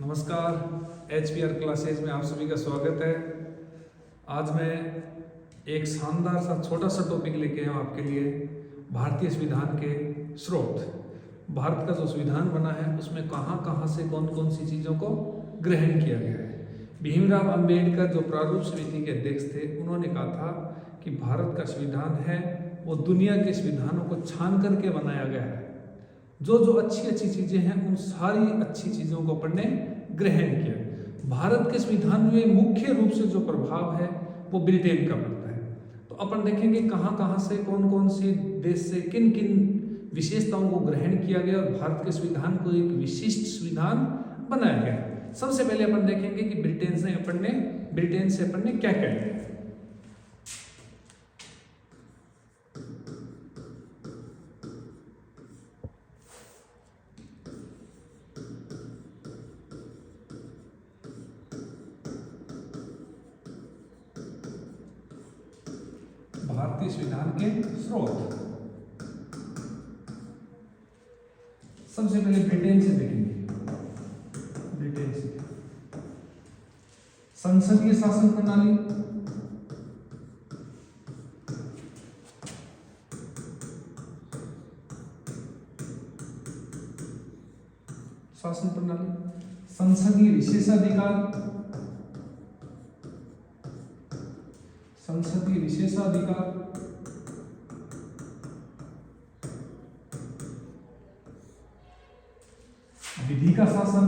नमस्कार, HPR classes में आप सभी का स्वागत है। आज मैं एक शानदार सा छोटा सा टॉपिक लेके आया हूँ आपके लिए, भारतीय संविधान के स्रोत। भारत का जो संविधान बना है उसमें कहाँ कहाँ से कौन कौन सी चीज़ों को ग्रहण किया गया है। भीमराव अंबेडकर जो प्रारूप समिति के अध्यक्ष थे, उन्होंने कहा था कि भारत का संविधान है वो दुनिया के संविधानों को छान करके बनाया गया है। जो जो अच्छी अच्छी चीज़ें हैं उन सारी अच्छी चीज़ों को अपन ने ग्रहण किया। भारत के संविधान में मुख्य रूप से जो प्रभाव है वो ब्रिटेन का पड़ता है। तो अपन देखेंगे कहाँ कहाँ से कौन कौन से देश से किन किन विशेषताओं को ग्रहण किया गया और भारत के संविधान को एक विशिष्ट संविधान बनाया गया। सबसे पहले अपन देखेंगे कि ब्रिटेन से अपन ने क्या क्या किया। भारतीय संविधान के स्रोत सबसे पहले ब्रिटेन से देखेंगे। ब्रिटेन से संसदीय शासन प्रणाली, संसदीय विशेषाधिकार, विधि का शासन,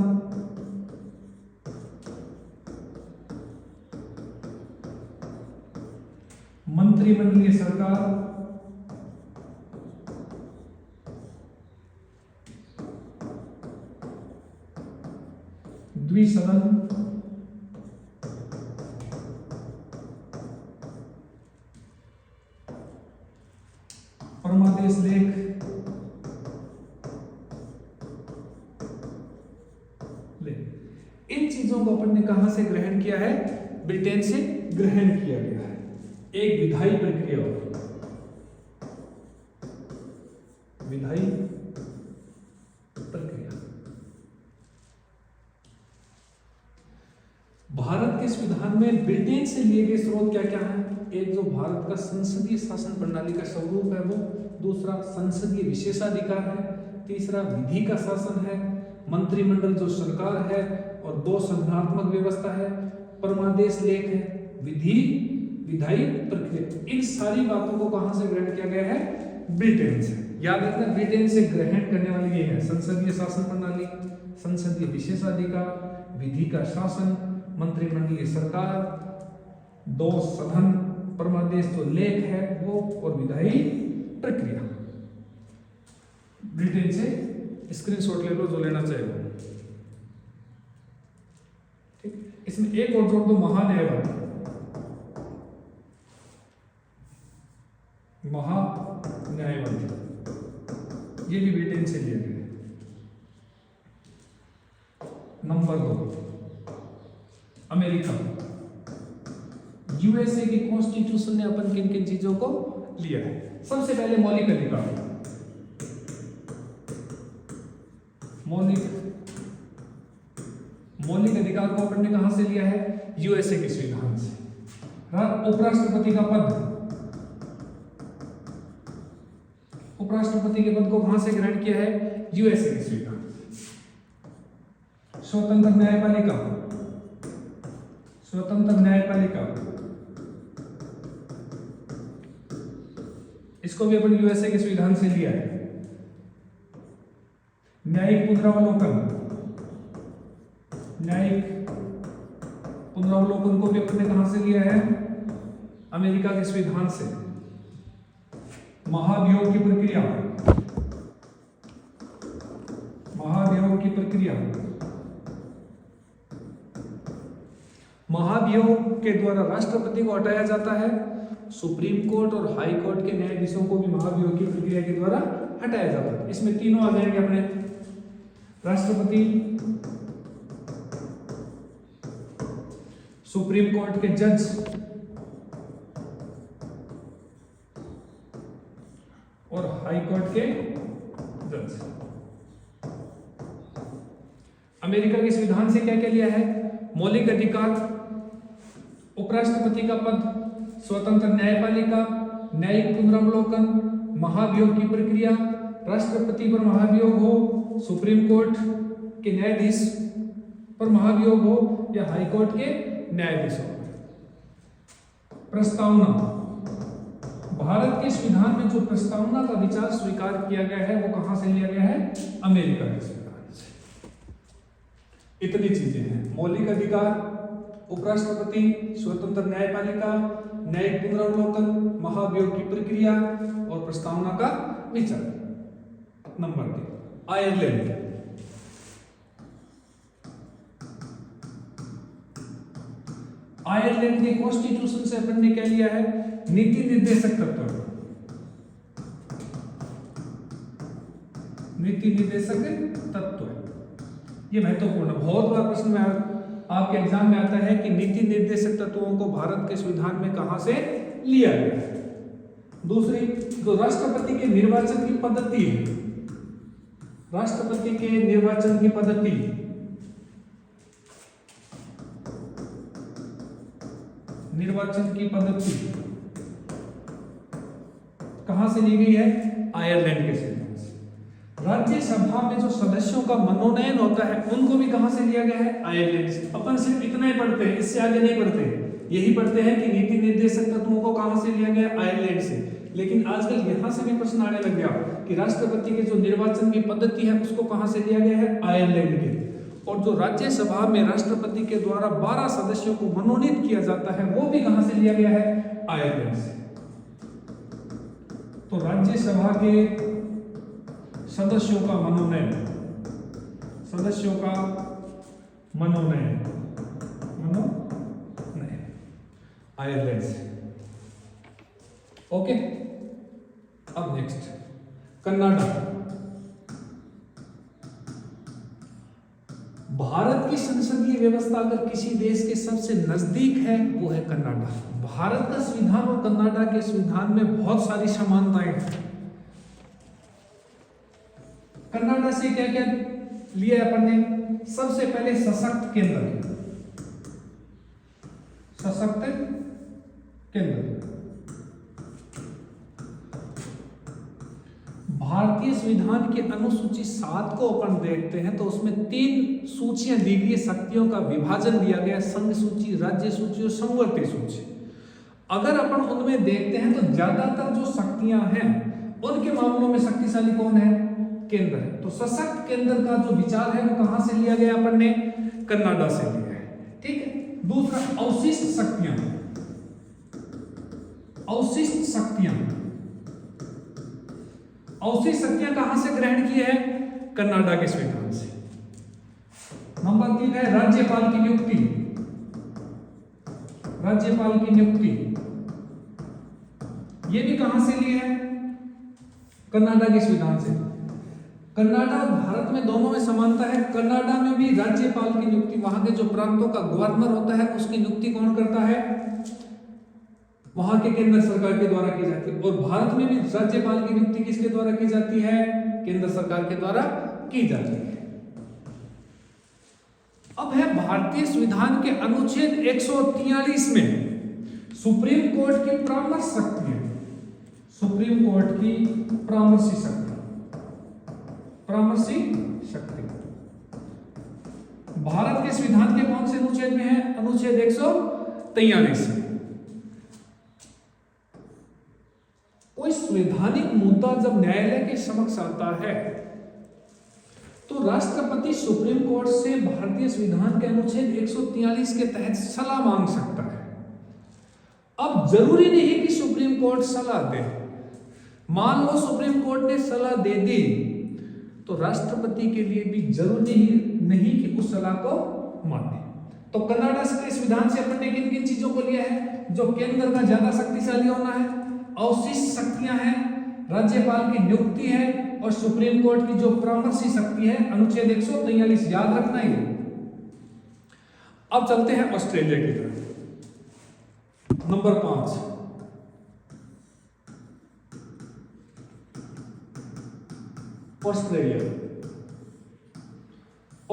मंत्रिमंडलीय सरकार, द्विसदन, परमादेश लेख, इन चीजों को अपन ने कहां से ग्रहण किया है? ब्रिटेन से ग्रहण किया गया है। एक विधायी प्रक्रिया होती है, विधायी प्रक्रिया। भारत के संविधान में ब्रिटेन से लिए गए स्रोत क्या क्या है? एक जो भारत का संसदीय शासन प्रणाली का स्वरूप है वो, दूसरा संसदीय विशेषाधिकार है, तीसरा विधि का शासन है, मंत्रिमंडल जो सरकार है, और दो संघात्मक व्यवस्था है, परमादेश लेख है, विधायी प्रक्रिया। इन सारी बातों को कहां से ग्रहण किया गया है? ब्रिटेन से। याद रखना, ब्रिटेन से ग्रहण करने वाली ये है संसदीय शासन प्रणाली, संसदीय विशेषाधिकार, विधि का शासन, मंत्रिमंडलीय सरकार, दो सदन, परमादेश जो लेख है वो, और विधायी प्रक्रिया। ब्रिटेन से स्क्रीनशॉट ले लो जो लेना चाहे वो। ठीक, इसमें एक और जोड़ दो, महान्यायवादी। ये भी ब्रिटेन से लिया गया है। Number 2, America. यूएसए की कॉन्स्टिट्यूशन ने अपन किन किन चीजों को लिया है? सबसे पहले मौलिक अधिकार। मौलिक अधिकार को अपन ने कहां से लिया है? यूएसए के संविधान से। उपराष्ट्रपति का पद, उपराष्ट्रपति के पद को कहां से ग्रहण किया है? यूएसए के संविधान से। स्वतंत्र न्यायपालिका, इसको भी अपन यूएसए के संविधान से लिया है। न्यायिक पुनरावलोकन को भी अपने कहां से लिया है? अमेरिका के संविधान से। महाभियोग की प्रक्रिया, महाभियोग के द्वारा राष्ट्रपति को हटाया जाता है। सुप्रीम कोर्ट और हाई कोर्ट के न्यायाधीशों को भी महाभियोग की प्रक्रिया के द्वारा हटाया जाता है। इसमें तीनों आ जाएंगे अपने, राष्ट्रपति, सुप्रीम कोर्ट के जज और हाई कोर्ट के जज। अमेरिका के संविधान से क्या क्या लिया है? मौलिक अधिकार, उपराष्ट्रपति का पद, स्वतंत्र न्यायपालिका, न्यायिक पुनरावलोकन, महाभियोग की प्रक्रिया, राष्ट्रपति पर महाभियोग हो, सुप्रीम कोर्ट के न्यायाधीश पर महाभियोग हो या हाई कोर्ट के न्यायाधीश हो। प्रस्तावना, भारत के संविधान में जो प्रस्तावना का विचार स्वीकार किया गया है वो कहां से लिया गया है? अमेरिका के संविधान से। इतनी चीजें हैं, मौलिक अधिकार, उपराष्ट्रपति, स्वतंत्र न्यायपालिका, न्यायिक पुनरावलोकन, महाभियोग की प्रक्रिया और प्रस्तावना का विचार। Number 3, Ireland. आयरलैंड के कॉन्स्टिट्यूशन से अपन ने क्या लिया है? नीति निर्देशक तत्व। नीति निर्देशक तत्व, ये महत्वपूर्ण है। बहुत बार प्रश्न में आपके एग्जाम में आता है कि नीति निर्देशक तत्वों को भारत के संविधान में कहां से लिया गया है। दूसरी, जो राष्ट्रपति के निर्वाचन की पद्धति है, राष्ट्रपति के निर्वाचन की पद्धति कहां से ली गई है? आयरलैंड के संविधान से। राज्यसभा में जो सदस्यों का मनोनयन होता है उनको भी कहां से लिया गया है? आयरलैंड से। अपन सिर्फ इतना ही पढ़ते हैं, इससे आगे नहीं पढ़ते, यही पढ़ते हैं कि नीति निर्देशक तत्वों को कहां से लिया गया? आयरलैंड से। लेकिन आजकल यहां से भी प्रश्न आने लग गया कि राष्ट्रपति के जो निर्वाचन की पद्धति है उसको कहां से लिया गया है? आयरलैंड के। और जो राज्यसभा में राष्ट्रपति के द्वारा 12 सदस्यों को मनोनीत किया जाता है वो भी कहां से लिया गया है? आयरलैंड से। तो राज्यसभा के सदस्यों का मनोनयन आयरलैंड से। ओके, अब नेक्स्ट कनाडा। भारत की संसदीय व्यवस्था अगर किसी देश के सबसे नजदीक है वो है कनाडा। भारत का संविधान और कनाडा के संविधान में बहुत सारी समानताएं हैं। कनाडा से क्या क्या लिया अपन ने? सबसे पहले सशक्त केंद्र। भारतीय संविधान की अनुसूची 7 को अपन देखते हैं तो उसमें 3 सूचियां दी गई, शक्तियों का विभाजन दिया गया, संघ सूची, राज्य सूची और संवर्ती सूची। अगर अपन उनमें देखते हैं तो ज्यादातर जो शक्तियां हैं उनके मामलों में शक्तिशाली कौन है? केंद्र है। तो सशक्त केंद्र का जो विचार है वो कहां से लिया गया? अपन ने कनाडा से लिया है। ठीक है। दूसरा, अवशिष्ट शक्तियां। अवशिष्ट शक्तियां कहां से ग्रहण की है? कनाडा के संविधान से। नंबर 3 है राज्यपाल की नियुक्ति। ये भी कहां से लिए है? कनाडा के संविधान से। कनाडा और भारत में दोनों में समानता है। कनाडा में भी राज्यपाल की नियुक्ति, वहां के जो प्रांतों का गवर्नर होता है उसकी नियुक्ति कौन करता है? वहां के केंद्र सरकार के द्वारा की जाती है। और भारत में भी राज्यपाल की नियुक्ति किसके द्वारा की जाती है? केंद्र सरकार के द्वारा की जाती है। अब है भारतीय संविधान के अनुच्छेद 143 में सुप्रीम कोर्ट की परामर्श शक्ति है। परामर्शी शक्ति भारत के संविधान के कौन से अनुच्छेद में है? अनुच्छेद 143। कोई संवैधानिक मुद्दा जब न्यायालय के समक्ष आता है तो राष्ट्रपति सुप्रीम कोर्ट से भारतीय संविधान के अनुच्छेद 143 के तहत सलाह मांग सकता है। अब जरूरी नहीं कि सुप्रीम कोर्ट सलाह दे। मान लो सुप्रीम कोर्ट ने सलाह दे दी तो राष्ट्रपति के लिए भी जरूरी नहीं कि उस सलाह को माने। तो कनाडा के संविधान से अपन ने किन किन चीजों को लिया है? जो केंद्र का ज्यादा शक्तिशाली होना है, अवशिष्ट शक्तियां हैं, राज्यपाल की नियुक्ति है और सुप्रीम कोर्ट की जो परामर्शी शक्ति है, अनुच्छेद 143 याद रखना ही। अब चलते हैं ऑस्ट्रेलिया की तरफ। Number 5, Australia.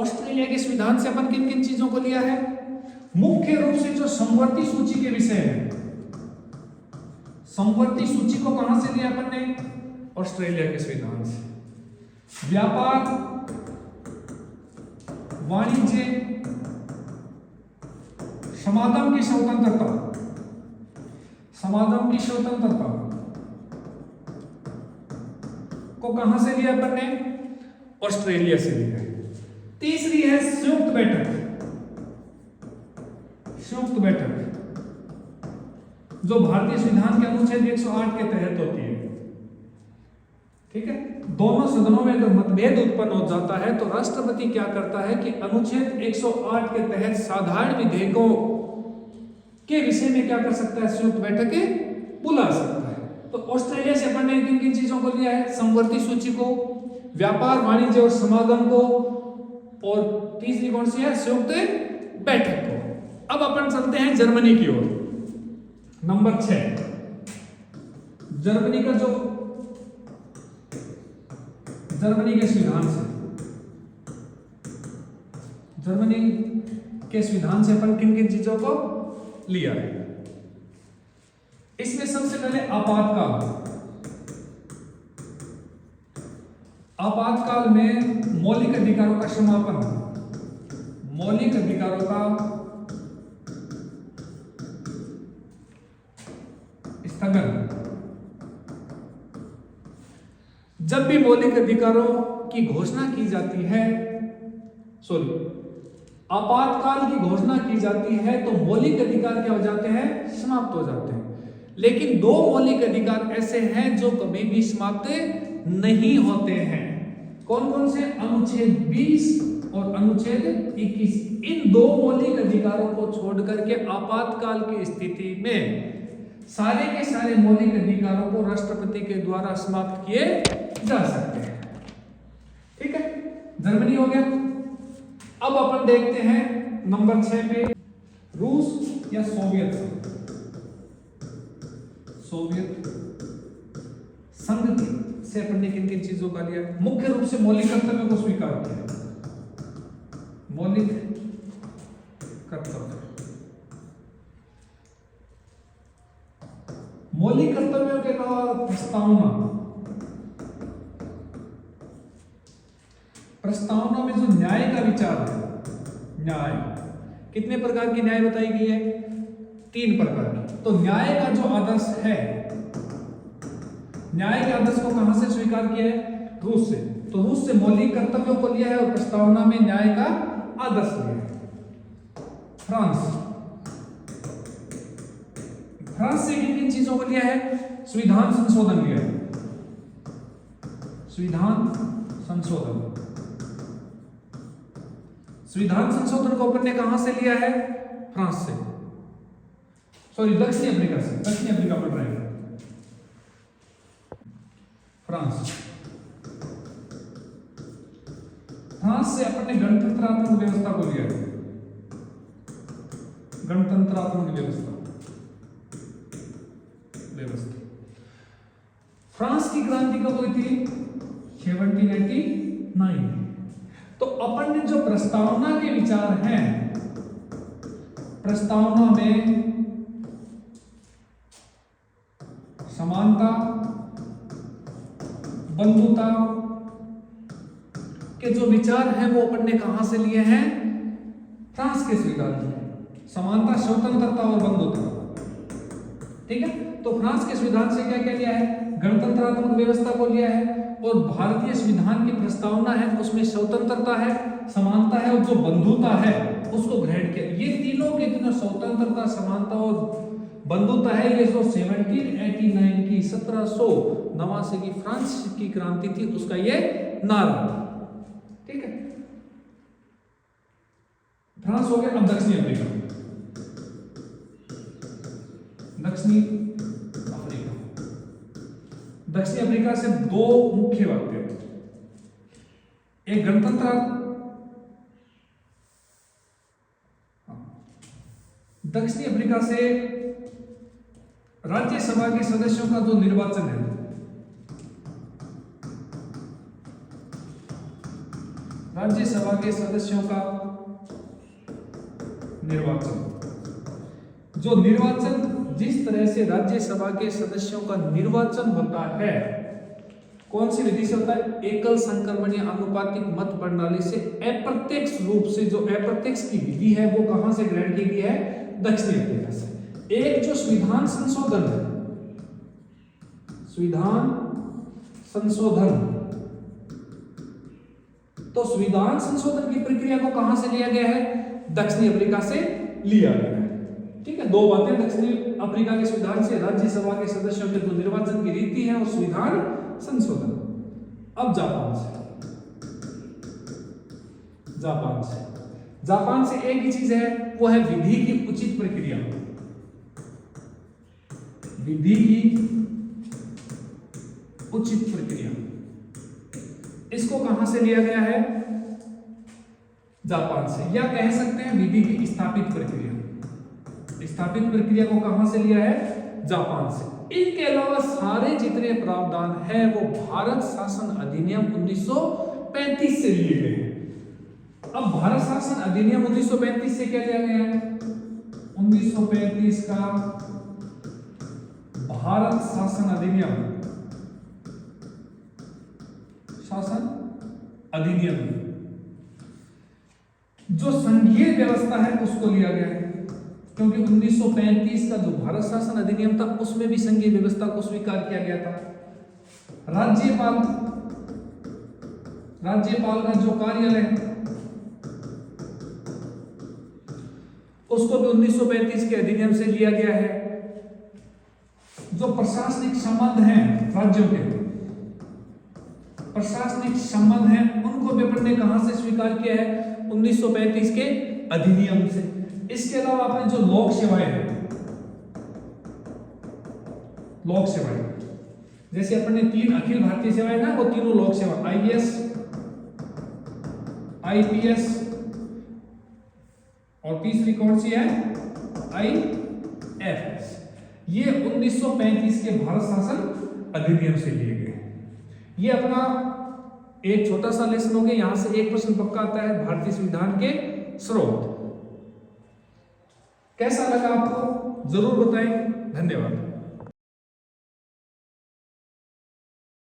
ऑस्ट्रेलिया के संविधान से अपन किन किन चीजों को लिया है? मुख्य रूप से जो समवर्ती सूची के विषय है, समवर्ती सूची को कहां से लिया अपन ने? ऑस्ट्रेलिया के संविधान से। व्यापार, वाणिज्य, समागम की स्वतंत्रता, समागम की स्वतंत्रता को कहां से लिया अपन ने? ऑस्ट्रेलिया से लिया है। तीसरी है संयुक्त बैठक, संयुक्त बैठक जो भारतीय संविधान के अनुच्छेद 108 के तहत होती है। ठीक है, दोनों सदनों में अगर मतभेद उत्पन्न हो जाता है तो राष्ट्रपति क्या करता है कि अनुच्छेद 108 के तहत साधारण विधेयकों के विषय में क्या कर सकता है? संयुक्त बैठकें बुला सकता है। तो ऑस्ट्रेलिया से अपन ने किन किन चीजों को लिया है? समवर्ती सूची को, व्यापार, वाणिज्य और समागम को, और तीसरी कौन सी है? संयुक्त बैठक को। अब अपन चलते हैं जर्मनी की ओर। नंबर 6, जर्मनी का जो जर्मनी के संविधान से, जर्मनी के संविधान से अपन किन किन चीजों को लिया है? इसमें सबसे पहले आपातकाल। आपातकाल में मौलिक अधिकारों का समापन, मौलिक अधिकारों का स्थगन। जब भी मौलिक अधिकारों की घोषणा की जाती है, आपातकाल की घोषणा की जाती है तो मौलिक अधिकार क्या हो जाते हैं? समाप्त हो जाते हैं। लेकिन दो मौलिक अधिकार ऐसे हैं जो कभी भी समाप्त नहीं होते हैं। कौन कौन से? अनुच्छेद 20 और अनुच्छेद 21। इन दो मौलिक अधिकारों को छोड़ करके आपातकाल की स्थिति में सारे के सारे मौलिक अधिकारों को राष्ट्रपति के द्वारा समाप्त किए जा सकते हैं। ठीक है, जर्मनी हो गया। अब अपन देखते हैं नंबर 6 पे रूस या सोवियत संघ। सोवियत संघ से अपन ने किन किन चीजों का लिया? मुख्य रूप से मौलिक कर्तव्यों को स्वीकार किया, मौलिक कर्तव्य। मौलिक कर्तव्यों के अलावा प्रस्तावना, प्रस्तावना में जो न्याय का विचार है, न्याय कितने प्रकार की न्याय बताई गई है? 3 प्रकार की। तो न्याय का जो आदर्श है, न्याय के आदर्श को कहां से स्वीकार किया है? रूस से। तो रूस से मौलिक कर्तव्यों को लिया है और प्रस्तावना में न्याय का आदर्श लिया है। फ्रांस, फ्रांस से किन किन चीजों को लिया है? संविधान संशोधन लिया है, संविधान संशोधन। संविधान संशोधन को अपन ने कहां से लिया है? फ्रांस से, दक्षिण अफ्रीका से। दक्षिण अफ्रीका पढ़ रहे हैं। फ्रांस, फ्रांस से अपन ने गणतंत्रात्मक व्यवस्था को लिया है, गणतंत्रात्मक व्यवस्था। फ्रांस की क्रांति कब हुई थी? 1789। तो अपन ने जो प्रस्तावना के विचार हैं, प्रस्तावना में समानता, बंधुता के जो विचार हैं वो अपन ने कहां से लिए हैं? फ्रांस के संविधान से। समानता, स्वतंत्रता और बंधुता। ठीक है, तो फ्रांस के संविधान से क्या क्या लिया है? गणतंत्रात्मक व्यवस्था को लिया है, और भारतीय संविधान की प्रस्तावना है उसमें स्वतंत्रता है, समानता है और जो बंधुता है उसको ग्रहण किया। ये तीनों के तीनों, स्वतंत्रता, समानता और बंधुता है, ये जो 1789 की 1789 की फ्रांस की क्रांति थी उसका ये नारा। ठीक है, फ्रांस हो गया। अब दक्षिणी अफ्रीका, दक्षिणी अफ्रीका। दक्षिण अफ्रीका से 2 मुख्य बातें, एक गणतंत्र, दक्षिणी अफ्रीका से राज्यसभा के सदस्यों का जो निर्वाचन है, राज्यसभा के सदस्यों का निर्वाचन। जो निर्वाचन, जिस तरह से राज्यसभा के सदस्यों का निर्वाचन होता है, कौन सी विधि से होता है? एकल संक्रमणीय आनुपातिक मत प्रणाली से अप्रत्यक्ष रूप से। जो अप्रत्यक्ष की विधि है वो कहां से ग्रहण की गई है? दक्षिण अफ्रीका से। एक जो संविधान संशोधन है, संविधान संशोधन, तो संविधान संशोधन की प्रक्रिया को कहां से लिया गया है? दक्षिणी अफ्रीका से लिया गया है। ठीक है, दो बातें, दक्षिणी अफ्रीका के संविधान से राज्यसभा के सदस्यों के जो निर्वाचन की रीति है और संविधान संशोधन। अब जापान से एक ही चीज है, वो है विधि की उचित प्रक्रिया। विधि की उचित प्रक्रिया, इसको कहां से लिया गया है? जापान से। या कह सकते हैं विधि की स्थापित प्रक्रिया। स्थापित प्रक्रिया को कहां से लिया है? जापान से। इनके अलावा सारे जितने प्रावधान है वो भारत शासन अधिनियम 1935 से लिए गए हैं। अब भारत शासन अधिनियम 1935 से क्या लिया गया है? 1935 का भारत शासन अधिनियम जो संघीय व्यवस्था है उसको लिया गया है, क्योंकि 1935 का जो भारत शासन अधिनियम था उसमें भी संघीय व्यवस्था को स्वीकार किया गया था। राज्यपाल का जो कार्यालय है उसको भी 1935 के अधिनियम से लिया गया है। जो प्रशासनिक संबंध हैं राज्यों के, प्रशासनिक संबंध हैं, उनको भी अपन ने कहां से स्वीकार किया है? 1935 के अधिनियम से। इसके अलावा आपने जो लोक सेवाएं हैं, लोक सेवाएं, जैसे अपन ने 3 अखिल भारतीय सेवाएं ना, वो तीनों लोक सेवा, आईएएस, आईपीएस और तीसरी कौन सी है? आईएफएस। ये 1935 के भारत शासन अधिनियम से लिए गए। ये अपना एक छोटा सा लेसन हो गया। यहां से एक प्रश्न पक्का आता है, भारतीय संविधान के स्रोत। कैसा लगा आपको? जरूर बताएं। धन्यवाद।